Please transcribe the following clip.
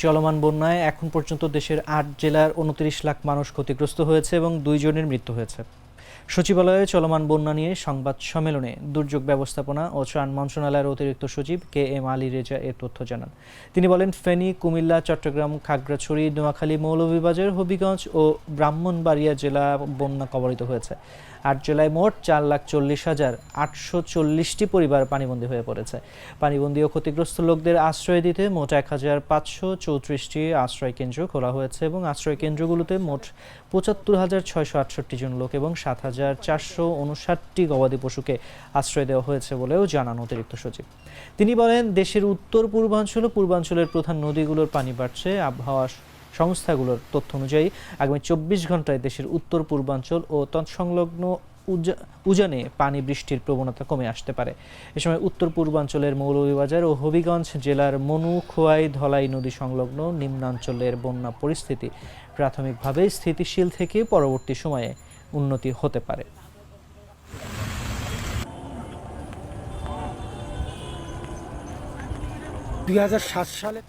চলমান বন্যায় এখন পর্যন্ত দেশের ৮ জেলার ২৯ লাখ মানুষ ক্ষতিগ্রস্ত হয়েছে এবং ২ জনের মৃত্যু হয়েছে। সচিবালয়ে চলমান বন্যা নিয়ে সংবাদ সম্মেলনে দুর্যোগ ব্যবস্থাপনা ও ত্রাণ মন্ত্রণালয়ের অতিরিক্ত সচিব KM আলী রেজা এ তথ্য জানান। তিনি বলেন, ফেনী, কুমিল্লা, চট্টগ্রাম, খাগড়াছড়ি, নোয়াখালী, মৌলভীবাজার, হবিগঞ্জ ও ব্রাহ্মণবাড়িয়া জেলা বন্যা কবলিত হয়েছে। ৮ জেলায় মোট ৪,৪০,৮৪০টি পরিবার পানিবন্দী হয়ে পড়েছে। পানিবন্দী ও ক্ষতিগ্রস্ত লোকদের আশ্রয় দিতে মোট ১,৫৩৪টি আশ্রয় কেন্দ্র খোলা হয়েছে এবং আশ্রয় কেন্দ্রগুলোতে মোট ৭৫,৬৬৮ জন লোক এবং ৭,৪৫৯টি গবাদি পশুকে আশ্রয় দেওয়া হয়েছে বলেও জানান অতিরিক্ত সচিব। তিনি বলেন, দেশের উত্তর পূর্বাঞ্চল ও পূর্বাঞ্চলের প্রধান নদীগুলোর পানি বাড়ছে। আবহাওয়া সংস্থাগুলোর তথ্য অনুযায়ী আগামী ২৪ ঘন্টায় দেশের উত্তর পূর্বাঞ্চল ও তৎসংলগ্ন উজানে পানি বৃষ্টির প্রবণতা কমে আসতে পারে। এ সময় উত্তর পূর্বাঞ্চলের মৌলভীবাজার ও হবিগঞ্জ জেলার মনু, খোয়াই, ধলাই নদী সংলগ্ন নিম্নাঞ্চলের বন্যা পরিস্থিতি প্রাথমিকভাবে স্থিতিশীল থেকে পরবর্তী সময়ে উন্নতি হতে পারে। ২০০৭ সালে